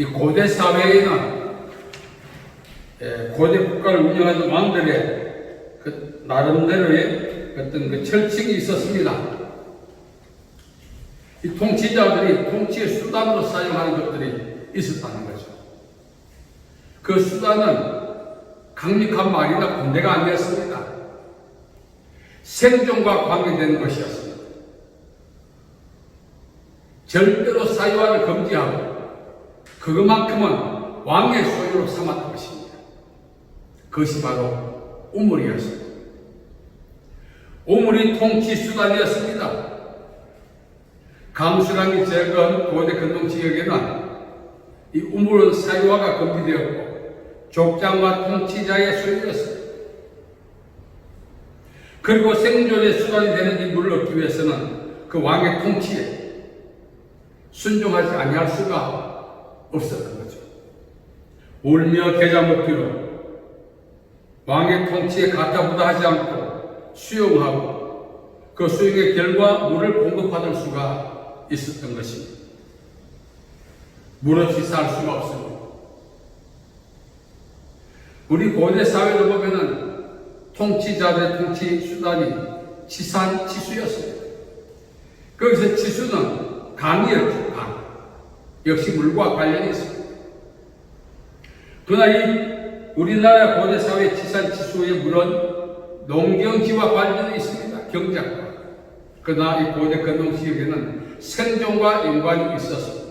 이 고대 사회에는 고대 국가를 운영하는 왕들의 그 나름대로의 어떤 그 철칙이 있었습니다. 이 통치자들이 통치의 수단으로 사용하는 것들이 있었다는 거죠. 그 수단은 강력한 말이나 군대가 아니었습니다. 생존과 관계되는 것이었습니다. 절대로 사유화를 금지하고 그것만큼은 왕의 소유로 삼았던 것입니다. 그것이 바로 우물이었습니다. 우물이 통치 수단이었습니다. 강수량이 적은 고대 근동 지역에는 이 우물은 사유화가 금지되었고 족장과 통치자의 소유였습니다. 그리고 생존의 수단이 되는 이 물을 얻기 위해서는 그 왕의 통치에 순종하지 아니할 수가 없었던 거죠. 울며 겨자 먹기로 왕의 통치에 가타부타하지 않고 수용하고 그 수용의 결과 물을 공급받을 수가 있었던 것입니다. 물 없이 살 수가 없습니다. 우리 고대 사회를 보면은 통치자들의 통치 수단이 치산, 치수였습니다. 거기서 치수는 강이었죠, 강. 역시 물과 관련이 있습니다. 그러나 이 우리나라 고대 사회 치산, 치수의 물은 농경지와 관련이 있습니다. 경작과. 그러나 이 고대 근동 지역에는 생존과 연관이 있어서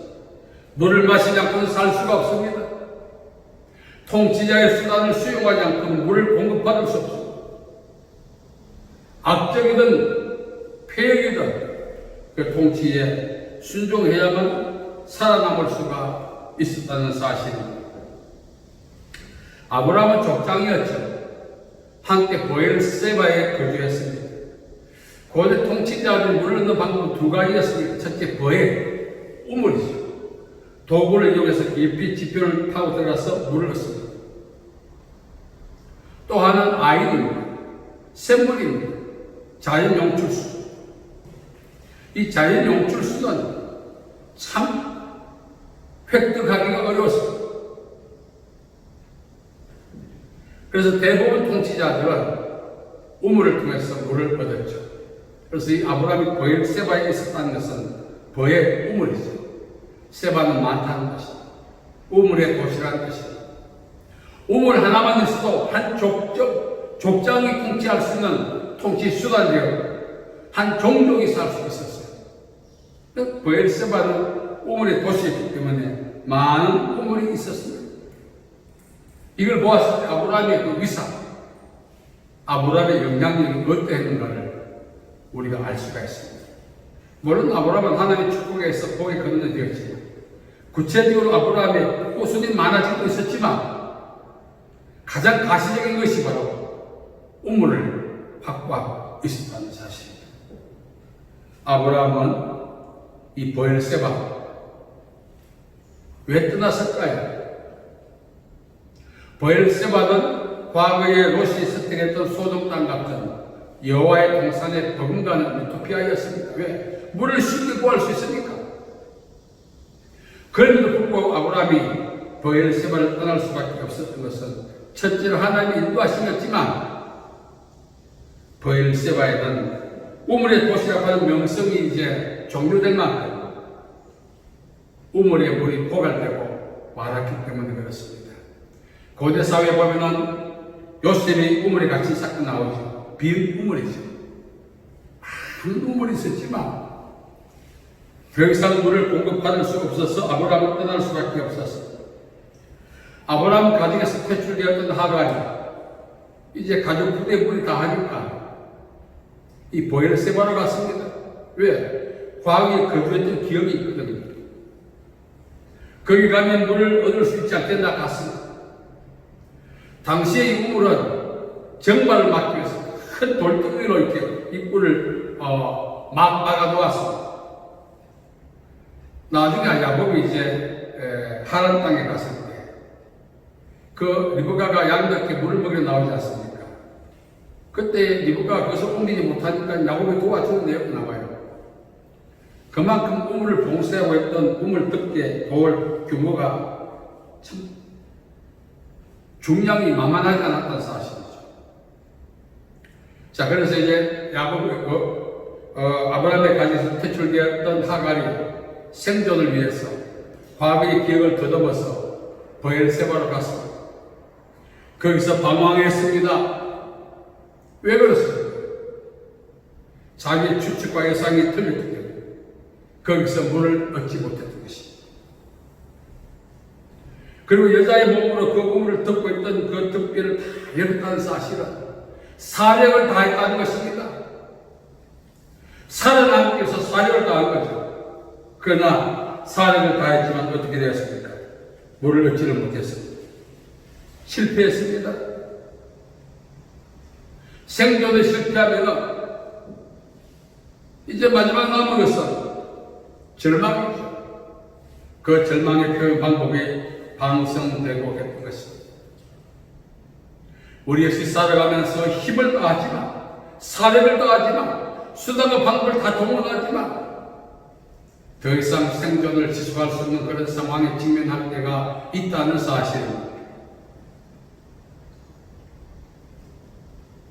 물을 마시지 않고는 살 수가 없습니다. 통치자의 수단을 수용하지 않고는 물을 공급받을 수 없습니다. 악적이든 폐역이든 그 통치에 순종해야만 살아남을 수가 있었다는 사실입니다. 아브라함은 족장이었죠. 함께 보엘세바에 거주했습니다. 고대 통치자들이 물을 넣는 방법은 두 가지였습니다. 첫째, 보엘, 우물이죠. 도구를 이용해서 깊이 지표를 타고 들어가서 물을 넣습니다. 또 하나는 아이입니다. 샘물입니다. 자연 용출수. 이 자연 용출수는 참 획득하기가 어려웠습니다. 그래서 대부분 통치자들은 우물을 통해서 물을 얻었죠. 그래서 이 아브라함이 보엘 세바에 있었다는 것은 보엘 우물이죠. 세바는 많다는 것입니다. 우물의 도시라는 것입니다. 우물 하나만 있어도 한 족장이 통치할 수 있는 통치 수단이 되었고 한 종족이 살 수 있었어요. 보엘 세바는 우물의 도시였기 때문에 많은 우물이 있었습니다. 이걸 보았을 때 아브라함의 그 위상, 아브라함의 영향력이 어떠했는가를 우리가 알 수가 있습니다. 물론 아브라함은 하나님의 축복에서 복에 건너되었지만 구체적으로 아브라함의 후손이 많아지고 있었지만 가장 가시적인 것이 바로 우물을 확보하고 있었다는 사실입니다. 아브라함은 이 보엘세바 왜 떠났을까요? 보엘세바는 과거에 롯이 선택했던 소돔 땅 같은 여호와의 동산에 버금가는 유토피아였습니다. 왜? 물을 쉽게 구할 수 있으니까. 그럼에도 불구하고 아브라함이 보엘세바를 떠날 수밖에 없었던 것은 첫째로 하나님이 인도하시겠지만 보엘세바에는 우물의 도시라고 하는 명성이 이제 종료된 만큼 우물의 물이 고갈되고 말았기 때문에 그렇습니다. 고대 사회에 보면은 요셉이 우물에 같이 싹 나오죠. 빈 우물이죠. 큰 우물이 있었지만 더 이상 물을 공급받을 수 없어서 아브라함을 떠날 수밖에 없었습니다. 아브라함 가정에서 퇴출되었던 하갈이 이제 가족 부대물이 다 하니까 이 보엘세바로 갔습니다. 왜? 과거에 거주했던 기억이 있거든요. 거기 가면 물을 얻을 수 있지 않겠나 갔습니다. 당시에 이 우물은 정발을 막기 위해서 큰 돌덩이로 이렇게 입구를 막아놓았습니다. 나중에 야곱이 이제 하란 땅에 갔을 때 그 리브가가 양덕에 물을 먹여 나오지 않습니까? 그때 리브가가 거기서 옮기지 못하니까 야곱이 도와주는 내용이 나와요. 그만큼 우물을 봉쇄하고 했던 우물 덮개 돌 규모가 참 중량이 만만하지 않았다는 사실이죠. 자, 그래서 이제 아브라함의 가지에서 퇴출되었던 하갈이 생존을 위해서 과거의 기억을 더듬어서 브엘세바로 갔습니다. 거기서 방황했습니다. 왜 그렇습니까? 자기 추측과 예상이 틀렸기 때문에 거기서 물을 얻지 못했던 것입니다. 그리고 여자의 몸으로 그 우물을 덮고 있던 그 덮개를 다 열었다는 사실은 사력을 다했다는 것입니다. 살아남기 위해서 사력을 다한 거죠. 그러나 사력을 다했지만 어떻게 되었습니까? 물을 얻지를 못했습니다. 실패했습니다. 생존에 실패하면 이제 마지막 남은 것은 절망이죠. 그 절망의 표현 방법이 방성되고 했던 것입니다. 우리 역시 살아가면서 힘을 다하지만, 사력을 다하지만, 수단과 방법을 다 동원하지만 더 이상 생존을 지속할 수 없는 그런 상황에 직면할 때가 있다는 사실입니다.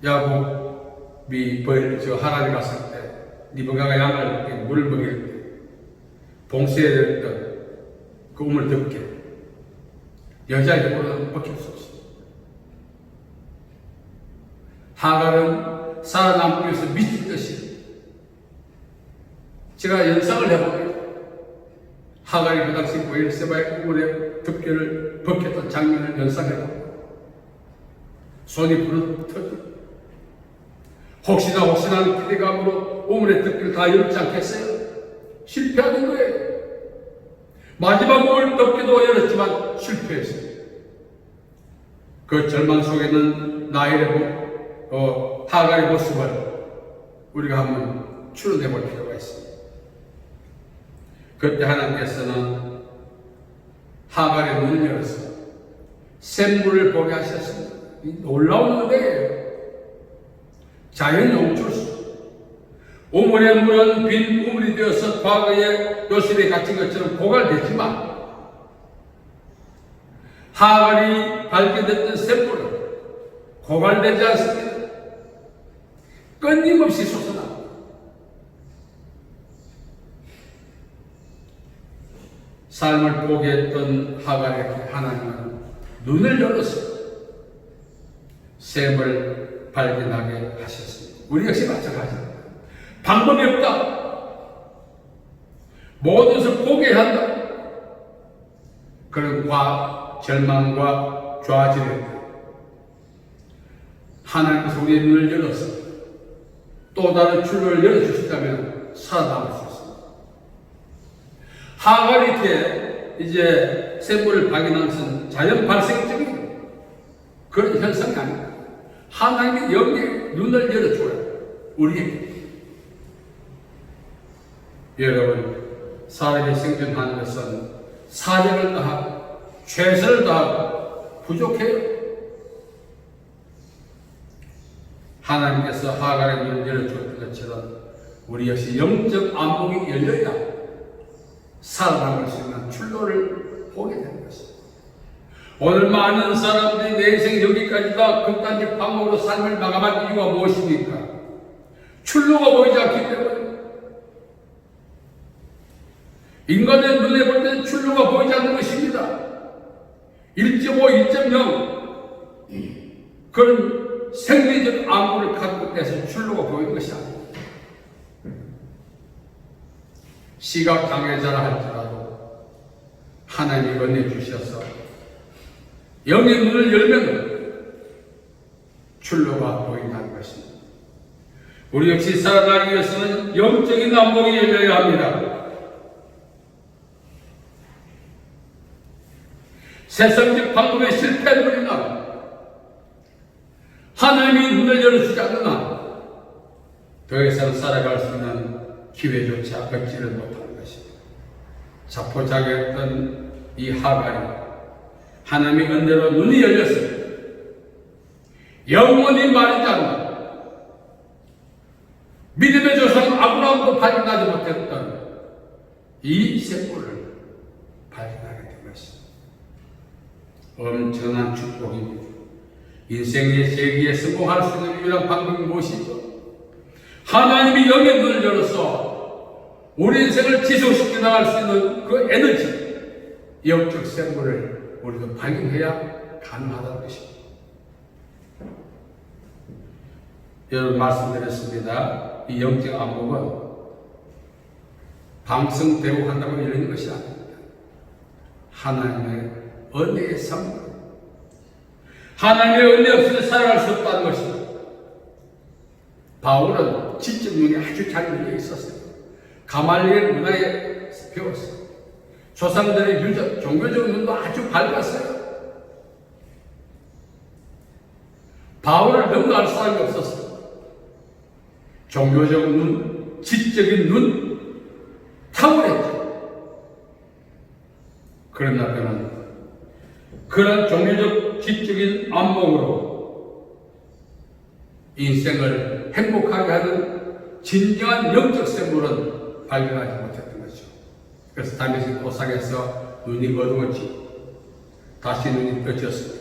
야곱이 하란에 갔을 때 리브가가 양을 물을 먹일 때 봉쇄했던 그 우물 덮개, 여자의 힘으로는 벗길 수 없습니다. 하갈은 살아남기 위해서 미친 듯이, 제가 연상을 해보면 하갈이 그 당시 브엘세바의 우물의 덮개를 벗겼던 장면을 연상해보면 손이 부르르 터지고 혹시나 기대감으로 우물의 덮개를 다 열지 않겠어요? 실패하는 거예요. 마지막 우물 덮개도 열었지만 실패했어요. 그 절망 속에는 하갈의 모습을 우리가 한번 추론해 볼 필요가 있습니다. 그때 하나님께서는 하갈의 눈을 열어서 샘물을 보게 하셨습니다. 놀라운 은혜예요. 자연 용출수. 우물의 물은 빈 우물이 되어서 과거에 요셉에 갇힌 것처럼 고갈됐지만 하갈이 발견됐던 샘물은 고갈되지 않습니다. 끊임없이 솟아납니다. 삶을 보게 했던 하갈에게 하나님은 눈을 열어서 샘을 발견하게 하셨습니다. 우리 역시 마찬가지입니다. 방법이 없다. 모든 것을 포기해야 한다. 그런 절망과 좌절에 하나님께서 우리의 눈을 열어서 또 다른 출路를 열어주신다면 살아남을 수 있습니다. 하갈이 이렇게 이제 샘물을 발견한 것은 자연 발생적인 그런 현상이 아닙니다. 하나님의 영의 눈을 열어줘요. 우리에게. 여러분, 사람이 생존하는 것은 사력을 다하고 최선을 다하고 부족해요. 하나님께서 하갈의 눈을 열어줬던 것처럼 우리 역시 영적 안목이 열려야 살아남을 수 있는 출로를 보게 되는 것입니다. 오늘 많은 사람들이 내 인생 여기까지다 극단적 방법으로 삶을 마감한 이유가 무엇입니까? 출로가 보이지 않기 때문에. 인간의 눈에 볼 때는 출로가 보이지 않는 것입니다. 1.5, 1.0 그런 생리적 암호를 갖고 해서 출로가 보이는 것이 아닙니다. 시각 장애자라 할지라도 하나님이 은혜 주셔서 영의 눈을 열면 출로가 보인다는 것입니다. 우리 역시 살아나기 위해서는 영적인 안목이 열려야 합니다. 세상적 방법에 실패한 우리는 하나님이 눈을 열어주지 않는 한 더 이상 살아갈 수 있는 기회조차 얻지를 못하는 것입니다. 자포자기했던 이 하갈이 하나님의 은혜로 눈이 열렸습니다. 영원히 마르지 않는 믿음의 조상 아브라함도 발견하지 못했던 이 샘물을 발견하게 된 것입니다. 엄청난 축복입니다. 인생의 세계에 성공할 수 있는 유일한 방법이 무엇이죠? 하나님이 영의 눈을 열어서 우리 인생을 지속시켜 나갈 수 있는 그 에너지, 영적 생물을 우리도 발견해야 가능하다는 것입니다. 여러분 말씀드렸습니다. 이 영적 안목은 방성되고 한다고 열리는 것이 아닙니다. 하나님의 은혜의 삶, 하나님의 은혜 없이는 살아갈 수 없다는 것입니다. 바울은 지적 눈이 아주 잘 열려 있었어요. 가말리엘 문화에 배웠어요. 조상들의 유적, 종교적 눈도 아주 밝았어요. 바울을 넘어갈 사람이 없었어요. 종교적 눈, 지적인 눈, 탁월했죠. 그러나 그는 그런 종교적 지적인 안목으로 인생을 행복하게 하는 진정한 영적 생물은 발견하지 못했던 거죠. 그래서 다메섹 도상에서 눈이 어두워지고 다시 눈이 떠졌습니다.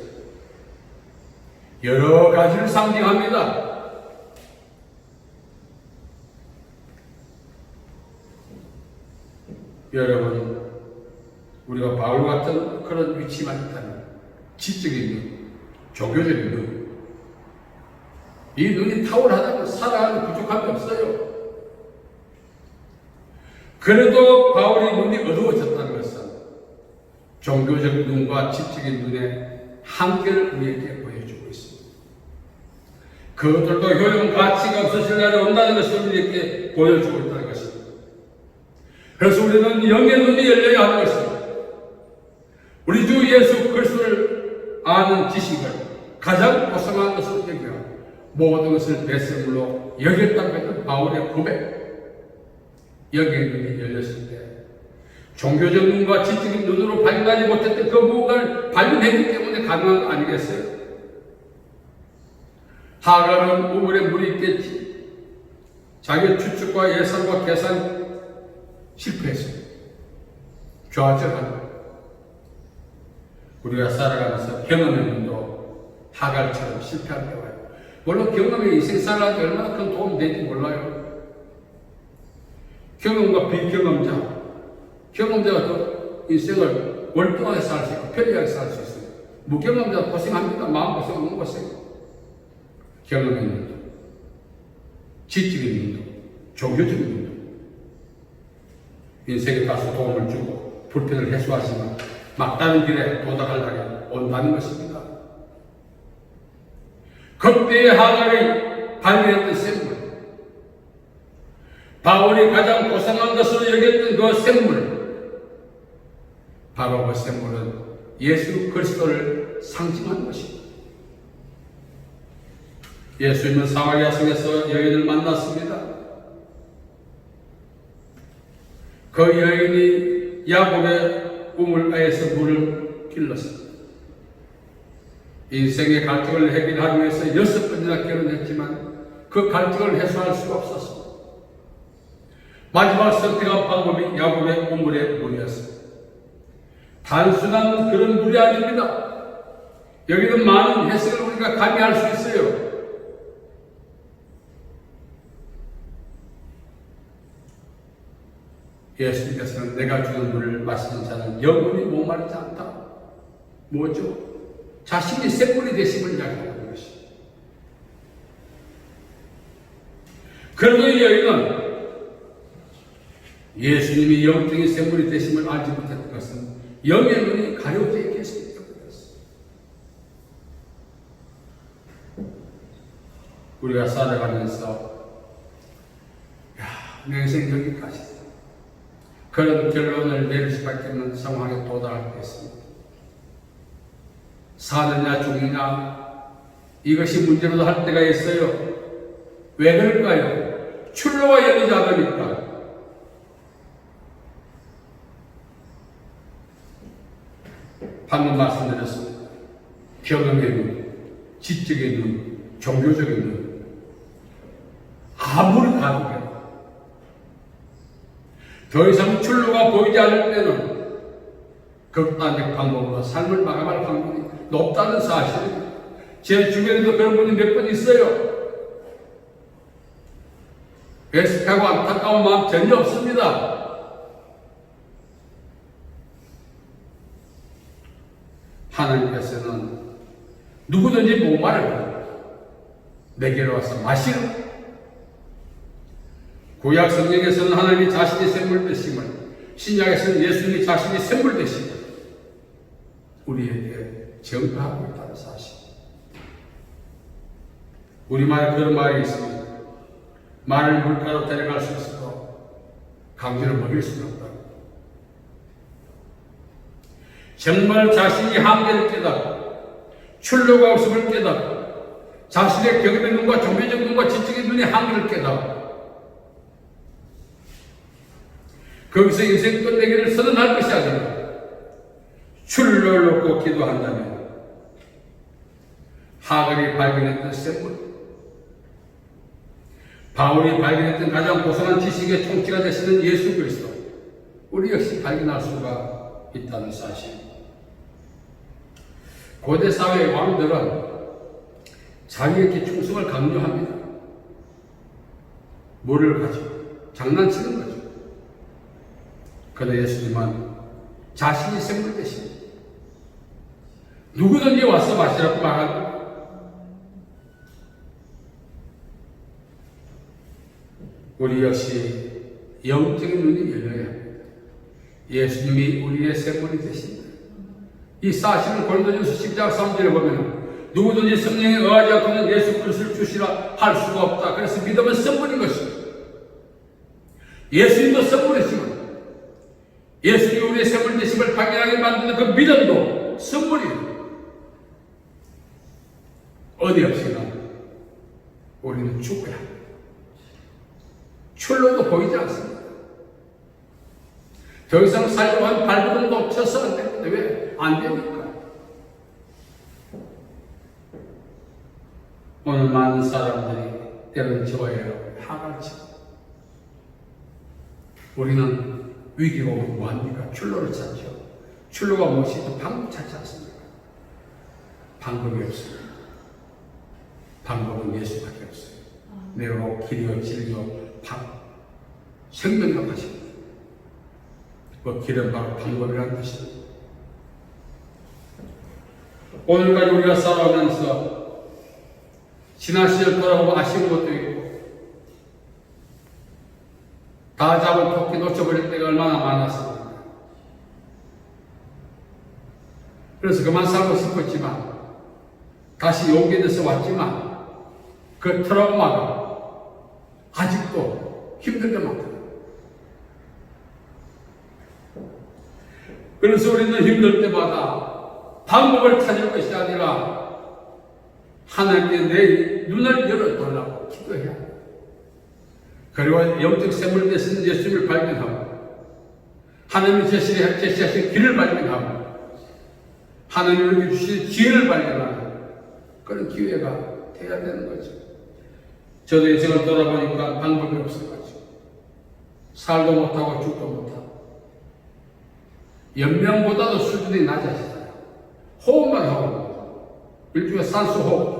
여러 가지를 상징합니다. 여러분, 우리가 바울 같은 그런 위치만 있다면 지적인 눈, 종교적인 눈, 이 눈이 탁월하다면 살아가는 부족함이 없어요. 그래도 바울이 눈이 어두워졌다는 것은 종교적 눈과 지적인 눈의 한계를 우리에게 보여주고 있습니다. 그것들도 효용 가치가 없어질 날이 온다는 것을 우리에게 보여주고 있다는 것입니다. 그래서 우리는 영의 눈이 열려야 하는 것입니다. 우리 주 예수 그리스도를 아는 지식을 가장 고상한 것으로 여겨 모든 것을 배설물로 여겼다고 했던 바울의 고백. 영의 눈이 열렸을 때 종교적 눈과 지적인 눈으로 발견하지 못했던 그 무언가를 발견했기 때문에 가능한 거 아니겠어요? 하갈은 우물에 물이 있겠지. 자기의 추측과 예상과 계산 실패했어요. 좌절하는. 우리가 살아가면서 경험의 눈도 하갈처럼 실패할 때가 와요. 물론 경험이 인생 살아가는데 얼마나 큰 도움이 될지 몰라요. 경험과 비경험자, 경험자가 그 인생을 월등하게 살 수 있고 편리하게 살 수 있어요. 무경험자가 고생합니다. 마음고생 없는 고생. 경험의 눈도, 지적인 눈도, 종교적인 눈도 인생에 다소 도움을 주고 불편을 해소하지만 막다른 길에 도달할 날이 온다는 것입니다. 그때의 하갈이 발견했던 생물, 바울이 가장 고상한 것으로 여겼던 그 생물, 바로 그 생물은 예수 그리스도를 상징하는 것입니다. 예수님은 사마리아 성에서 여인을 만났습니다. 그 여인이 야곱의 우물가에서 물을 길렀습니다. 인생의 갈등을 해결하기 위해서 6번이나 결혼했지만 그 갈등을 해소할 수가 없었습니다. 마지막 선택한 방법이 야곱의 우물의 물이었습니다. 단순한 그런 물이 아닙니다. 여기는 많은 해석을 우리가 가미할 수 있어요. 예수님께서는 내가 주는 물을 마시는 자는 영원히 목마르지 않다. 뭐죠? 자신이 생물이 되심을 이야기하는 것이. 그래도 이 여인은 예수님이 영적인 생물이 되심을 알지 못했던 것은 영의 눈이 가려져 있겠습니다. 우리가 살아가면서 내 인생 여기까지 그런 결론을 내릴 수밖에 없는 상황에 도달할 때 있습니다. 사느냐 죽느냐 이것이 문제로 할 때가 있어요. 왜 그럴까요? 출로가 열리지 않으니까. 방금 말씀드렸습니다. 경험의 눈, 지적의 눈, 종교적인 눈, 아무리 가득해도 더 이상 출로가 보이지 않을 때는 극단적 방법으로 삶을 마감할 확률이 높다는 사실입니다. 제 주변에도 그런 분이 몇 분 있어요. 애석하고 안타까운 마음 전혀 없습니다. 하나님께서는 누구든지 목마르고 내게로 와서 마시라. 구약 성경에서는 하나님이 자신이 샘물 되심을, 신약에서는 예수님이 자신이 샘물 되심을 우리에게 증거하고 있다는 사실. 우리말에 그런 말이 있습니다. 말을 물가로 데려갈 수 있어도 강제로 먹일 수는 없다. 정말 자신이 한계를 깨닫고 출路가 없음을 깨닫고 자신의 경험의 눈과 종교적 눈과 지적인 눈의 한계를 깨닫고 거기서 인생 끝내기를 선언할 것이 아니라 출로를 놓고 기도한다면 하갈이 발견했던 샘물, 바울이 발견했던 가장 고상한 지식의 총치가 되시는 예수 그리스도, 우리 역시 발견할 수가 있다는 사실. 고대 사회의 왕들은 자기에게 충성을 강요합니다. 뭐를 가지고? 장난치는 거죠. 그러나 예수님은 자신이 샘물 대신 누구든지 와서 마시라고 말하고 우리 역시 영적인 눈이 열려야 합니다. 예수님이 우리의 샘물이 되십니다. 이 사실을 고린도전서 10장 3절에 보면 누구든지 성령에 의하지 않고는 예수 그리스도를 주시라 할 수가 없다. 그래서 믿음은 선물인 것입니다. 예수님도 선물이시고 예수님이 우리의 샘물 되심을 발견하게 만드는 그 믿음도 선물이에요. 어디 없이나 우리는 죽어야 합니다. 출로도 보이지 않습니다. 더 이상 살려고 한 발버둥도 쳐서 안 되는데 왜 안 됩니까? 오늘 많은 사람들이 때로는 저예요. 하갈처럼 우리는 위기가 오면 뭐합니까? 출로를 찾죠. 출로가 무엇이죠? 방법 찾지 않습니까? 방법이 없습니다. 방법은 예수밖에 없어요. 내로 길이요 진리요 생명이라고 하십니다. 그 길은 바로 방법이라는 것입니다. 오늘까지 우리가 살아오면서 지난 시절 돌아보고 아쉬운 것도 있고 다 잡은 토끼 놓쳐버릴 때가 얼마나 많았습니까? 그래서 그만 살고 싶었지만 다시 용기에 대해서 왔지만 그 트라우마가 아직도 힘들게 만듭니다. 그래서 우리는 힘들 때마다 방법을 찾을 것이 아니라 하나님께 내 눈을 열어달라고 기도해야 합니다. 그리고 영적 샘물 되신 예수님을 발견하고 하나님이 제시하신 길을 발견하고 하나님이 주신 지혜를 발견하는 그런 기회가 돼야 되는 거죠. 저도 인생을 돌아보니까 방법이 없어가지고 살도 못하고 죽도 못하고 연명보다도 수준이 낮아지잖아요. 호흡만 하고 일종의 산소 호흡,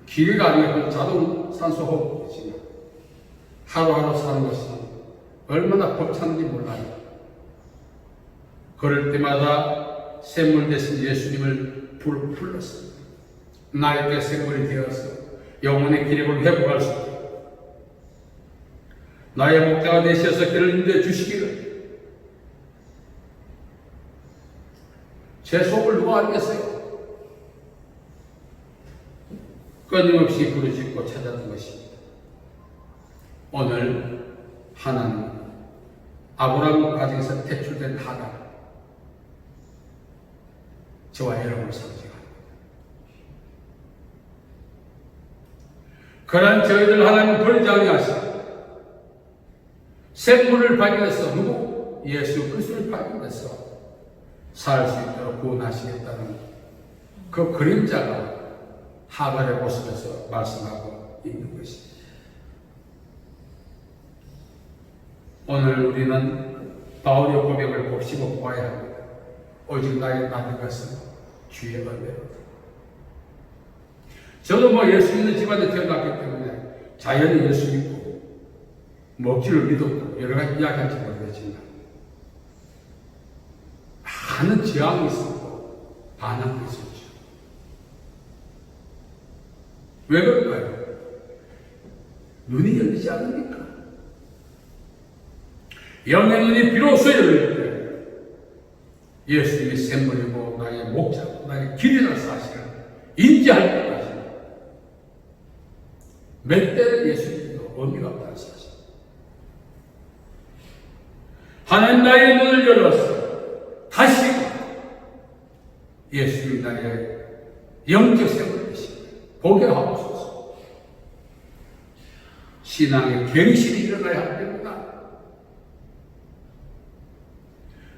기계가 아니고 자동 산소 호흡이지만 하루하루 사는 것이 얼마나 벅찬지 몰라요. 그럴 때마다 샘물 대신 예수님을 불렀습니다. 나에게 샘물이 되어서 영혼의 기력을 회복할 수 있도록 나의 목자가 되셔서 길을 인도해 주시기를. 제 속을 누가 알겠어요? 끊임없이 부르짖고 찾았던 것입니다. 오늘 하나님 아브라함 가정에서 퇴출된 하갈 저와 여러분을 상징합니다. 그러한 저희들 하나님 버리지 아니하시고 샘물을 발견해서 누구? 예수 그리스도를 발견해서 살 수 있도록 구원하시겠다는 그 그림자가 하갈의 모습에서 말씀하고 있는 것입니다. 오늘 우리는 바울의 고백을 곱씹어 보아야 합니다. 오직 나의 나된 것은 주의 은혜로다. 저도 뭐 예수 믿는 집안에 태어났기 때문에 자연히 예수 믿고 먹지를 믿었고 여러 가지 이야기할지 모르겠지만 많은 저항이 있었고 반항이 있었죠. 왜 그럴까요? 눈이 열리지 않으니까. 영의 눈이 비로소 열릴 때 예수님이 샘물이고 나의 목자고 나의 길이라는 사실을 인지할 때까지 몇 대를 예수 믿어도 의미가 없다는 사실. 하나님 나의 눈을 열어서 다시 예수님 나의 영적 생활을 보게 하옵소서. 신앙의 경실이 일어나야 합니다.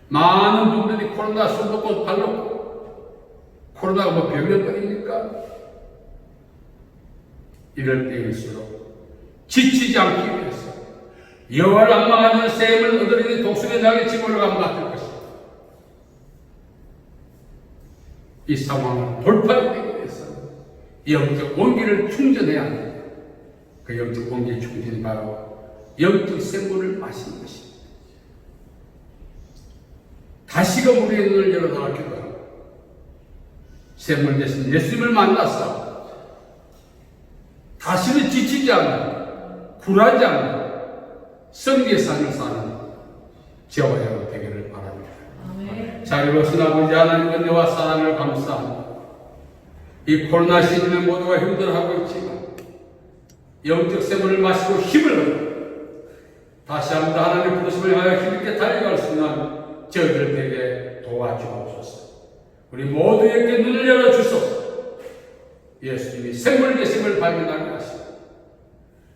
많은 분들이 코로나 손 놓고 발 놓고 코로나가 뭐 병명거리니까 이럴 때일수록 지치지 않기 위해서 여호와를 앙망하는 샘을 얻으려니 독수리 나게 치고 올라가면 같을 것입니다. 이 상황을 돌파하기 위해서 영적 원기를 충전해야 합니다. 그 영적 원기의 충전이 바로 영적 샘물을 마시는 것입니다. 다시금 우리의 눈을 열어달라 기도합니다. 샘물 대신 예수님을 만나서 다시는 지치지 않는, 굴하지 않는 성리의 삶을 사는 저와 여러분 되기를 바랍니다. 자, 이것은 아버지 하나님의 은혜와 사랑을 감사합니다. 이 코로나 시즌에 모두가 힘들어하고 있지만 영적 샘물을 마시고 힘을 얻고 다시 한번 하나님의 부르심을 향하여 힘있게 달려갈 수 있는 저희들에게 도와주옵소서. 우리 모두에게 눈을 열어주소서. 예수님이 샘물 계심을 발견하게 하시고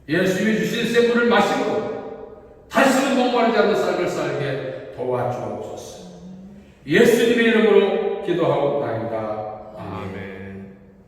예수님이 주신 샘물을 마시고 다시는 목마르지 않는 삶을 살게 도와주옵소서. 예수님의 이름으로 기도하옵나이다.